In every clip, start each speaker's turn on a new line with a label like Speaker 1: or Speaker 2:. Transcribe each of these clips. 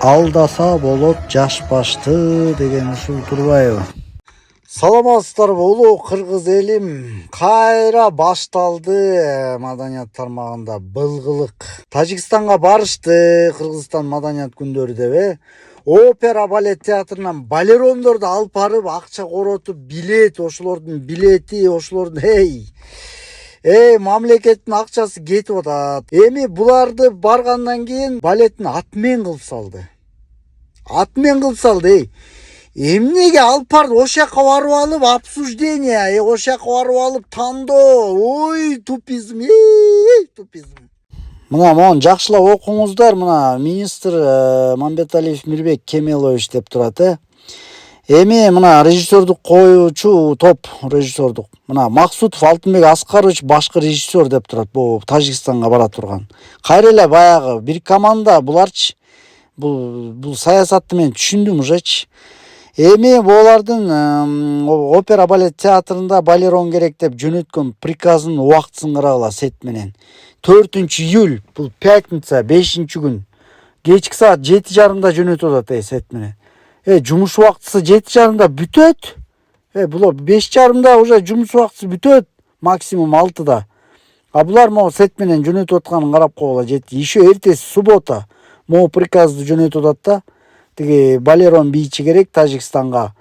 Speaker 1: Алдаса болот жаш башты деген ушул турбайбы? Саламатсыздарбы улуу кыргыз элим? Кайра башталды маданият тармагында былгылык. Тажикстанга барышты Кыргызстан маданият күндөрү деп опера балет театрынан балерондорду алып барып акча коротуп билет, ошолордун билети, ошолордун мамлекеттин акчасы кетип атат. Эми буларды баргандан кийин балеттин атмен кылып салды. Атмен кылып салды. Эмнеге алып барды? Ошол жака барып алып обсуждение, ошол жака барып алып тандоо. Ой, тупизм, тупизм. Мына могун жакшылап окуңуздар. Мына министр Мамбеталиев Мирбек Кемелович деп турат. Эми мына режиссердук коюучу топ режиссердук. Мына Максутов Алтынбек Аскарович башкы режиссер деп турат. Бул Тажикстанга бара турган. Кайра эле баягы бир команда буларчы. Бул саясатты мен түшүндүм ужечи. Эми булардын опера балет театрында балерон керек деп жөнөткөн приказын убактысын карагыла сет менен. 4-июль бул пятница 5-күн кечки саат 7:30 жөнөтүп атат сет менен. Жумуш убактысы 7:30 бүтөт. Бул 5:30 уже жумуш убактысы бүтөт, максимум 6-да. А булар могу сет менен жөнөтүп атканын карап койгула жетти. Еще эртеси суббота могу приказды жөнөтүп атат да. Тиги балерон бийчи керек Тажикстанга.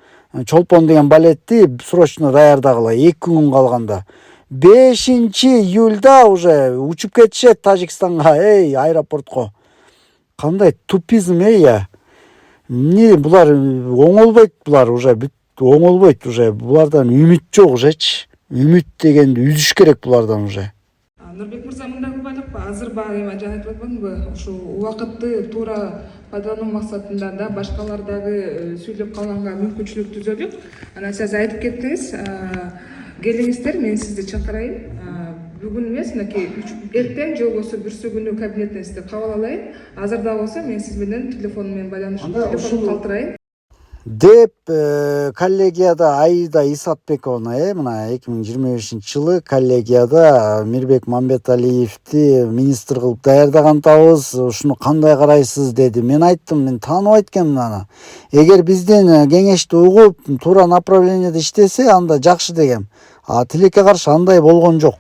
Speaker 1: Чолпон деген балетти срочно даярдагыла 2 күн калганда. 5-июльда уже учуп кетишет Тажикстанга, аэропортко. Кандай тупизм я. Эмне булар оңолбойт, булар уже оңолбойт уже. Булардан үмүт жок ужечи. Үмүт дегенди үзүш керек булардан уже.
Speaker 2: Нурбек мырза мындай кылбайлыкпы? Азыр багы эми жана айтып атпадымбы? Ушул убакытты туура пайдалануу максатында да башкалар дагы сүйлөп калганга мүмкүнчүлүк түзөлүп, анан сиз айтып кеттиңиз, келиңиздер, мен сизди чакырайын. Бүгүн эмес, мынакей эртең же болбосо бүрсү күнү кабинетине сизди кабыл алайын. Азырда болсо мен сиз менен телефон менен телефон калтырайын
Speaker 1: деп коллегияда Аида Исатбековна мына 2025-жылы коллегияда Мирбек Мамбеталиевди министр кылып даярдагантабыз, ушуну кандай карайсыз деди. Мен айттым, мен тааныбайт экенмин аны. Эгер биздин кеңешти угуп туура направлениеде иштесе, анда жакшы дегем. А тилекке каршы андай болгон жок.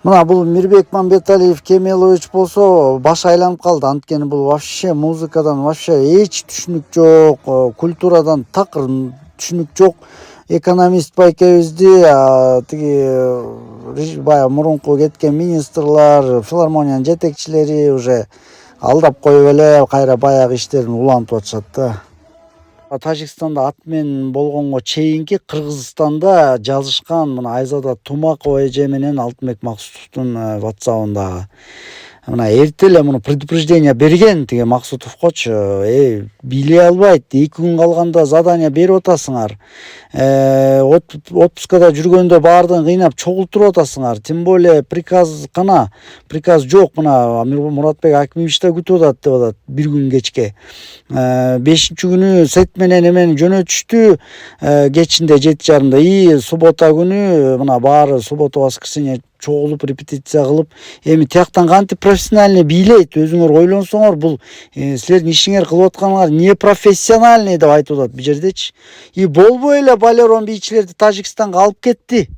Speaker 1: Мына бул Мирбек Мамбеталиев Кемелович болсо баш айланып калды. Анткени бул вообще музыкадан вообще эч түшүнүк жок, культурадан такыр түшүнүк жок. Экономист байкебизди тиги баягы мурунку кеткен министрлар, филармониянын жетекчилери уже алдап коюп эле кайра баягы иштерин улантып атышат да. Тажикстанда атмен болгонго чейинки Кыргызстанда жазышкан мына Айзада Тумакова эже менен Алтынбек Максутовдун WhatsApp'ындагы. Мына эрте эле муну предупреждение берген тиги Максутовгочу. Биле албайт, 2 күн калганда задание берип атасыңар. Отпускада жүргөндө баардыгын кыйнап чогултуруп атасыңар. Тем более приказ жок. Мына Муратбек Акимович да күтүп атат деп атат 1 күн кечке. 5-күнү сет менен эмени жөнөтүштү. Кечинде 7:30 и суббота күнү мына баары суббота воскресенье чогулуп репетиция кылып, эми тияктан кантип профессиональный бийлейт, өзүңөр ойлонсоңор, бул силердин ишиңер кылып атканыңар не профессиональный деп айтып атат бул жердечи. И болбой эле балерон бийчилерди Тажикстанга алып кетти.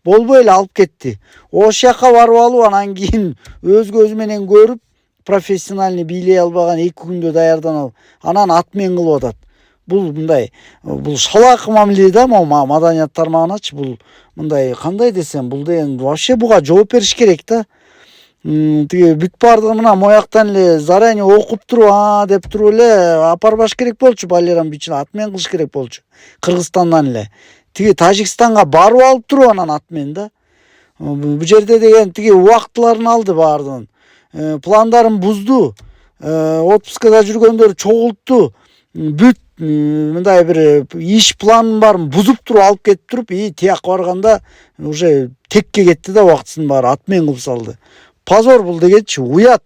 Speaker 1: Болбой эле алып кетти. Ошол жака барып алып, анан кийин өзгө менен көрүп, профессиональный бийлей албаган 2 күндө даярданып, анан атмен кылып атат. Бул мындай, бул шалак мамиле да маданият тармагыначы. Бул мындай кандай десем, бул деген вообще буга жооп бериш керек да. Тиги бүт бардыгы мына мояктан эле заранее окуп туруп, деп туруп эле апарбаш керек болчу, балерон бийчини атмен кылыш керек болчу. Кыргызстандан эле. Тиги Тажикстанга барып алып туруп анан атмен да. Бул жерде деген тиги убактыларын алды баардыгын. Пландарын бузду. Отпускада жүргөндөр чогултту. Бүт мындай бир иш планын баарын бузуп туруп алып кетип туруп, тияка барганда уже текке кетти да, убактысын баары атмен кылып салды. Позор бул дегенчи, уят.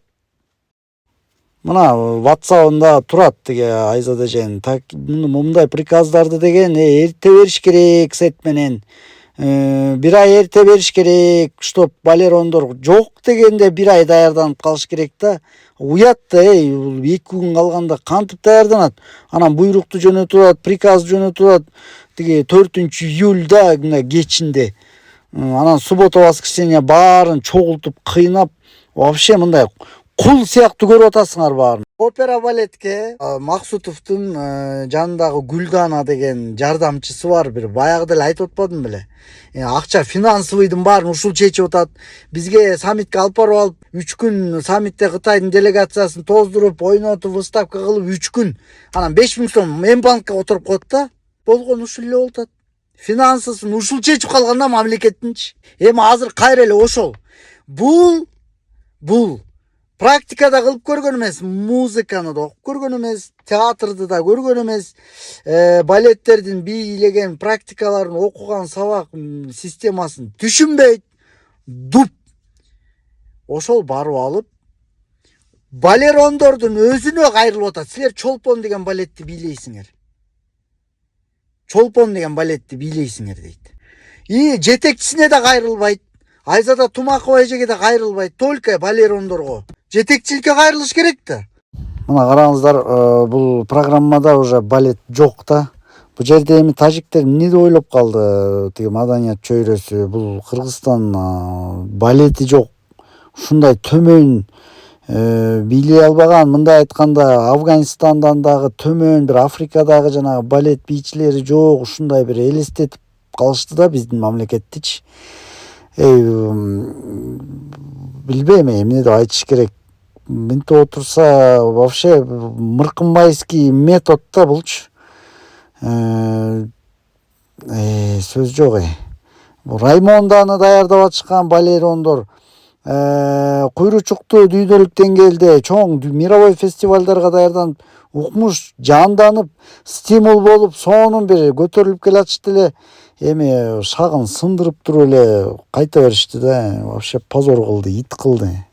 Speaker 1: Мына WhatsApp'ында турат тиги Айзада эженин. Мындай приказдарды деген эрте бериш керек сет менен. 1 ай эрте бериш керек, чтоб балерондор жок дегенде 1 ай даярданып калыш керек да. уят да, бул 2 күн калганда кантип даярданат? Анан буйрукту жөнөтүп атат, приказ жөнөтүп атат. Тиги 4-июльда мына кечинде. Анан суббота воскресенье баарын чогултуп кыйнап, вообще мындай кул сыяктуу көрүп атасыңар баарын. Опера балетке Максутовдун жанындагы Гүлдана деген жардамчысы бар, бир баягы эле айтып атпадым беле. Акча финансовыйдын баарын ушул чечип атат. Бизге саммитке алып барып алып, 3 күн саммитте Кытайдын делегациясын тоздуруп, ойнотуп, выставка кылып 3 күн. Анан 5000 сом Мембанкка отуруп коет да. Болгон ушул эле болуп атат. Финансысын ушул чечип калганда мамлекеттинчи. Эми азыр кайра эле ошол. Бул практикада кылып көргөн эмес, музыканы да окуп көргөн эмес, театрды да көргөн эмес, балеттердин бийлеген практикаларын окуган сабак системасын түшүнбөйт. Дуп. Ошол барып алып, балерондордун өзүнө кайрылып атат. Силер чолпон деген балетти бийлейсиңер. Чолпон деген балетти бийлейсиңер дейт. Жетекчисине да кайрылбайт. Айзада Тумакова эжеге да кайрылбайт. Только балерондорго. Жетекчиликке кайрылыш керек да. Мына караңыздар, бул программада уже балет жок да. Бул жерде эми тажиктер эмне деп ойлоп калды? Тиги маданият чөйрөсү, бул Кыргызстан балети жок. Ушундай төмөн бийлей албаган, мындай айтканда Афганистандан дагы төмөн, бир Африкадагы жанагы балет бийчилери жок, ушундай бир элестетип калышты да биздин мамлекеттичи. Билбейм эмне деп айтыш керек. Мынтип отурса вообще мыркынбайский метод да булчу. Сөз жок. Бул Раймонданы даярдап атышкан балерондор куйручуктуу дүйнөлүк деңгээлде чоң мировой фестивалдарга даярданып, укмуш, жанданып, стимул болуп, сонун бир көтөрүлүп келатышты эле. Эми шагын сындырып туруп эле кайта беришти да. Вообще позор кылды, ит кылды.